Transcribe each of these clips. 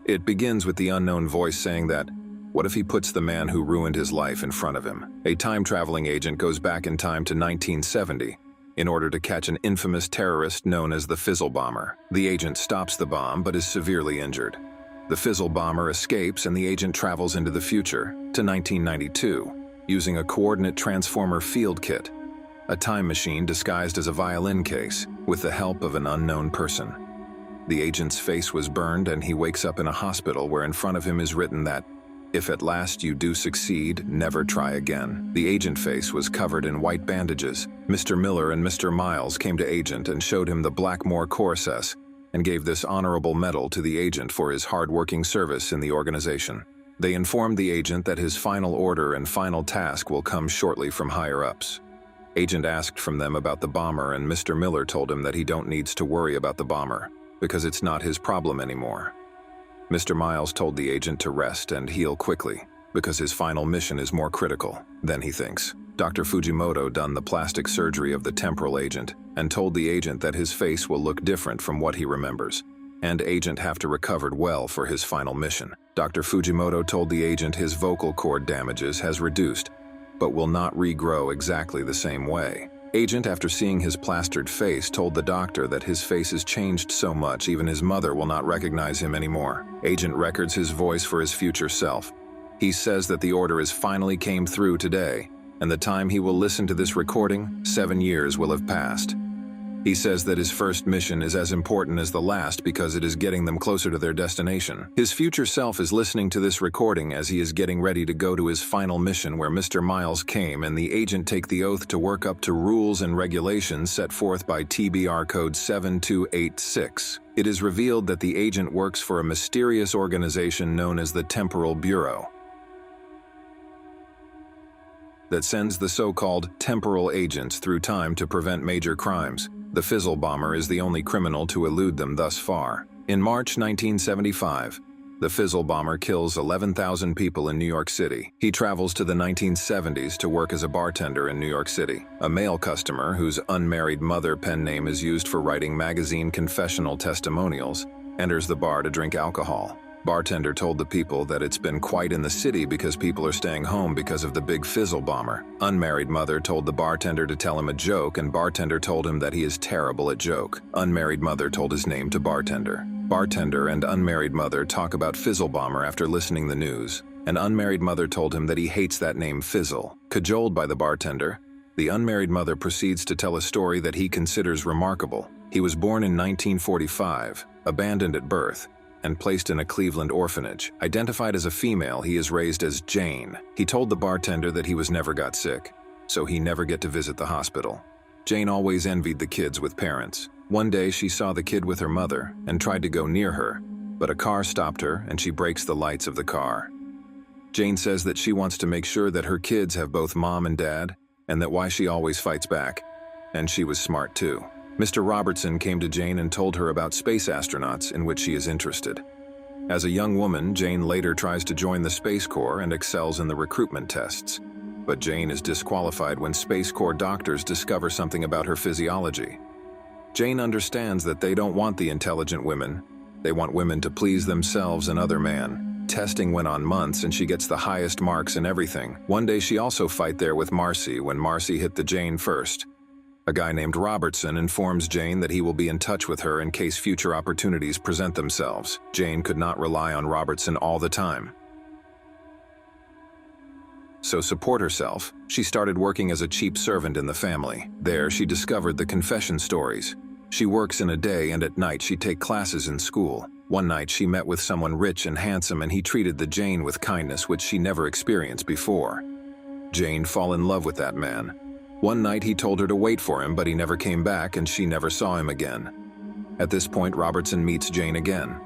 It begins with the unknown voice saying that, what if he puts the man who ruined his life in front of him? A time-traveling agent goes back in time to 1970 in order to catch an infamous terrorist known as the Fizzle Bomber. The agent stops the bomb but is severely injured. The Fizzle Bomber escapes and the agent travels into the future, to 1992, using a coordinate transformer field kit, a time machine disguised as a violin case, with the help of an unknown person. The agent's face was burned and he wakes up in a hospital where in front of him is written that, if at last you do succeed, never try again. The agent face was covered in white bandages. Mr. Miller and Mr. Miles came to agent and showed him the Blackmore Corsess and gave this honorable medal to the agent for his hard-working service in the organization. They informed the agent that his final order and final task will come shortly from higher-ups. Agent asked from them about the bomber and Mr. Miller told him that he don't needs to worry about the bomber because it's not his problem anymore. Mr. Miles told the agent to rest and heal quickly because his final mission is more critical than he thinks. Dr. Fujimoto done the plastic surgery of the temporal agent and told the agent that his face will look different from what he remembers, and agent have to recover well for his final mission. Dr. Fujimoto told the agent his vocal cord damages has reduced, but will not regrow exactly the same way. Agent, after seeing his plastered face, told the doctor that his face has changed so much even his mother will not recognize him anymore. Agent records his voice for his future self. He says that the order is finally came through today, and the time he will listen to this recording, 7 years will have passed. He says that his first mission is as important as the last because it is getting them closer to their destination. His future self is listening to this recording as he is getting ready to go to his final mission where Mr. Miles came and the agent take the oath to work up to rules and regulations set forth by TBR Code 7286. It is revealed that the agent works for a mysterious organization known as the Temporal Bureau that sends the so-called temporal agents through time to prevent major crimes. The Fizzle Bomber is the only criminal to elude them thus far. In March 1975, the Fizzle Bomber kills 11,000 people in New York City. He travels to the 1970s to work as a bartender in New York City. A male customer whose unmarried mother pen name is used for writing magazine confessional testimonials enters the bar to drink alcohol. Bartender told the people that it's been quiet in the city because people are staying home because of the big Fizzle Bomber. Unmarried mother told the bartender to tell him a joke and bartender told him that he is terrible at joke. Unmarried mother told his name to bartender. Bartender and unmarried mother talk about Fizzle Bomber after listening the news. An unmarried mother told him that he hates that name Fizzle. Cajoled by the bartender, the unmarried mother proceeds to tell a story that he considers remarkable. He was born in 1945, abandoned at birth, and placed in a Cleveland orphanage. Identified as a female, he is raised as Jane. He told the bartender that he was never got sick, so he never get to visit the hospital. Jane always envied the kids with parents. One day she saw the kid with her mother and tried to go near her, but a car stopped her and she breaks the lights of the car. Jane says that she wants to make sure that her kids have both mom and dad, and that why she always fights back. And she was smart too. Mr. Robertson came to Jane and told her about space astronauts in which she is interested. As a young woman, Jane later tries to join the Space Corps and excels in the recruitment tests. But Jane is disqualified when Space Corps doctors discover something about her physiology. Jane understands that they don't want the intelligent women. They want women to please themselves and other man. Testing went on months and she gets the highest marks in everything. One day she also fight there with Marcy when Marcy hit the Jane first. A guy named Robertson informs Jane that he will be in touch with her in case future opportunities present themselves. Jane could not rely on Robertson all the time. So support herself, she started working as a cheap servant in the family. There she discovered the confession stories. She works in a day and at night she take classes in school. One night she met with someone rich and handsome and he treated the Jane with kindness which she never experienced before. Jane fall in love with that man. One night he told her to wait for him, but he never came back and she never saw him again. At this point, Robertson meets Jane again.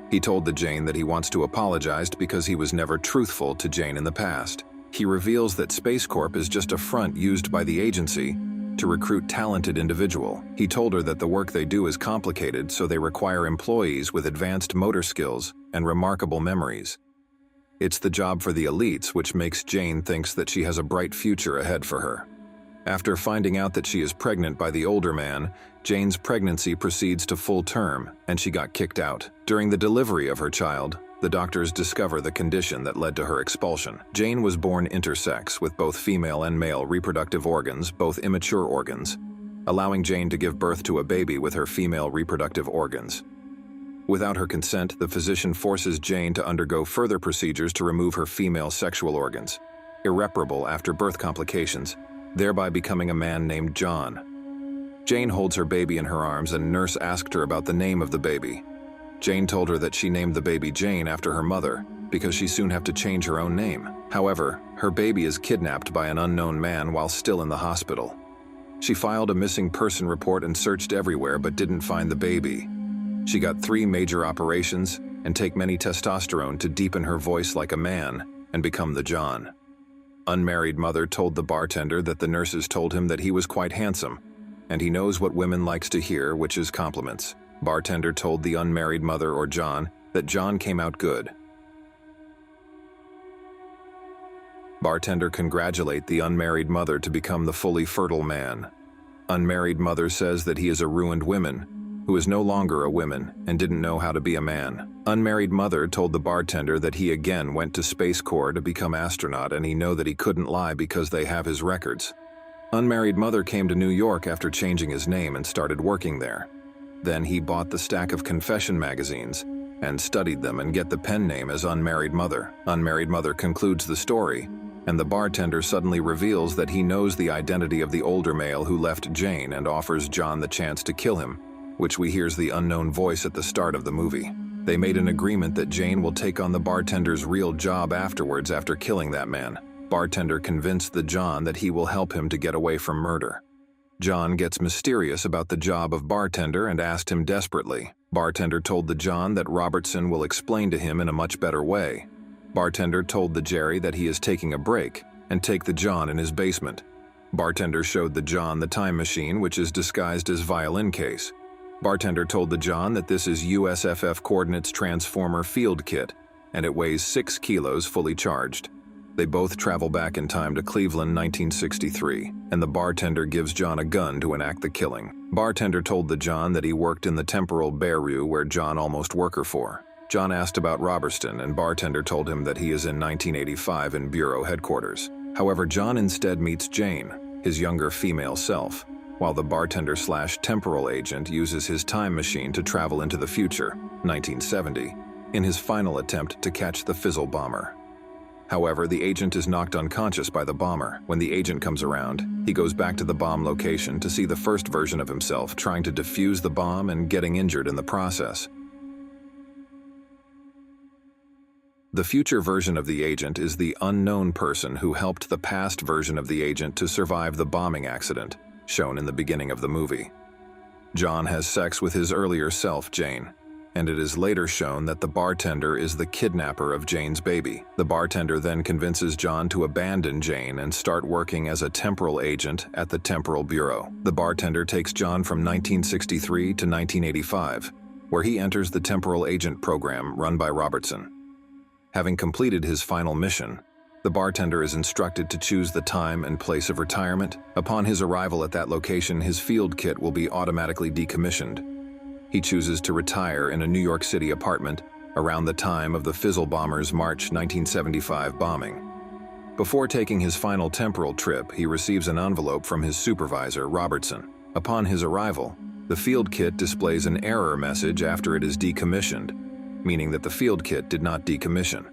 He told the Jane that he wants to apologize because he was never truthful to Jane in the past. He reveals that Space Corp is just a front used by the agency to recruit talented individual. He told her that the work they do is complicated, so they require employees with advanced motor skills and remarkable memories. It's the job for the elites, which makes Jane thinks that she has a bright future ahead for her. After finding out that she is pregnant by the older man, Jane's pregnancy proceeds to full term, and she got kicked out. During the delivery of her child, The doctors discover the condition that led to her expulsion. Jane was born intersex with both female and male reproductive organs, both immature organs, allowing Jane to give birth to a baby with her female reproductive organs. Without her consent, the physician forces Jane to undergo further procedures to remove her female sexual organs, irreparable after birth complications, thereby becoming a man named John. Jane holds her baby in her arms, and a nurse asked her about the name of the baby. Jane told her that she named the baby Jane after her mother, because she soon have to change her own name. However, her baby is kidnapped by an unknown man while still in the hospital. She filed a missing person report and searched everywhere but didn't find the baby. She got 3 major operations and take many testosterone to deepen her voice like a man and become the John. Unmarried mother told the bartender that the nurses told him that he was quite handsome, and he knows what women likes to hear, which is compliments. Bartender told the unmarried mother, or John, that John came out good. Bartender congratulate the unmarried mother to become the fully fertile man. Unmarried mother says that he is a ruined woman, who is no longer a woman and didn't know how to be a man. Unmarried mother told the bartender that he again went to Space Corps to become astronaut, and he know that he couldn't lie because they have his records. Unmarried mother came to New York after changing his name and started working there. Then he bought the stack of confession magazines and studied them and get the pen name as Unmarried Mother. Unmarried Mother concludes the story, and the bartender suddenly reveals that he knows the identity of the older male who left Jane and offers John the chance to kill him, which we hears the unknown voice at the start of the movie. They made an agreement that Jane will take on the bartender's real job afterwards after killing that man. Bartender convinced the John that he will help him to get away from murder. John gets mysterious about the job of bartender and asked him desperately. Bartender told the John that Robertson will explain to him in a much better way. Bartender told the Jerry that he is taking a break and take the John in his basement. Bartender showed the John the time machine, which is disguised as violin case. Bartender told the John that this is USFF Coordinates Transformer Field Kit, and it weighs 6 kilos fully charged. They both travel back in time to Cleveland, 1963, and the bartender gives John a gun to enact the killing. Bartender told the John that he worked in the temporal Bureau where John almost worker for. John asked about Robertson, and bartender told him that he is in 1985 in Bureau headquarters. However, John instead meets Jane, his younger female self, while the bartender/temporal agent uses his time machine to travel into the future, 1970, in his final attempt to catch the Fizzle bomber. However, the agent is knocked unconscious by the bomber. When the agent comes around, he goes back to the bomb location to see the first version of himself trying to defuse the bomb and getting injured in the process. The future version of the agent is the unknown person who helped the past version of the agent to survive the bombing accident, shown in the beginning of the movie. John has sex with his earlier self, Jane, and it is later shown that the bartender is the kidnapper of Jane's baby. The bartender then convinces John to abandon Jane and start working as a temporal agent at the Temporal Bureau. The bartender takes John from 1963 to 1985, where he enters the temporal agent program run by Robertson. Having completed his final mission, the bartender is instructed to choose the time and place of retirement. Upon his arrival at that location, his field kit will be automatically decommissioned. He chooses to retire in a New York City apartment around the time of the Fizzle bomber's March 1975 bombing. Before taking his final temporal trip, he receives an envelope from his supervisor, Robertson. Upon his arrival, the field kit displays an error message after it is decommissioned, meaning that the field kit did not decommission.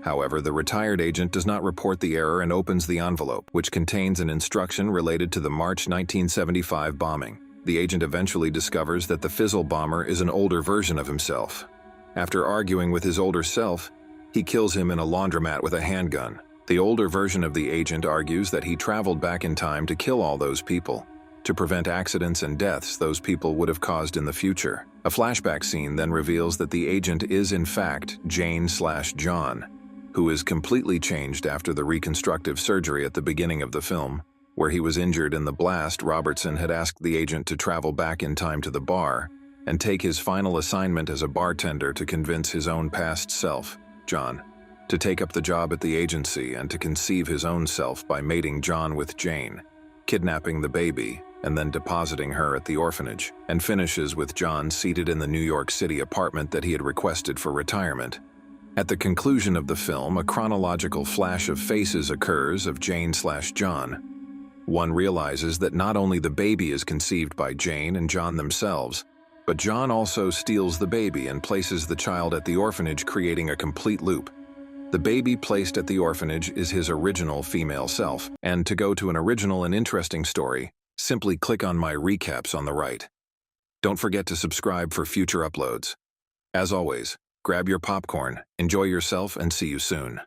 However, the retired agent does not report the error and opens the envelope, which contains an instruction related to the March 1975 bombing. The agent eventually discovers that the Fizzle bomber is an older version of himself. After arguing with his older self, he kills him in a laundromat with a handgun. The older version of the agent argues that he traveled back in time to kill all those people, to prevent accidents and deaths those people would have caused in the future. A flashback scene then reveals that the agent is in fact Jane/John, who is completely changed after the reconstructive surgery at the beginning of the film, where he was injured in the blast. Robertson had asked the agent to travel back in time to the bar and take his final assignment as a bartender to convince his own past self, John, to take up the job at the agency and to conceive his own self by mating John with Jane, kidnapping the baby, and then depositing her at the orphanage, and finishes with John seated in the New York City apartment that he had requested for retirement, At the conclusion of the film, a chronological flash of faces occurs of Jane/John. One realizes that not only the baby is conceived by Jane and John themselves, but John also steals the baby and places the child at the orphanage, creating a complete loop. The baby placed at the orphanage is his original female self. And to go to an original and interesting story, simply click on my recaps on the right. Don't forget to subscribe for future uploads. As always, grab your popcorn, enjoy yourself, and see you soon.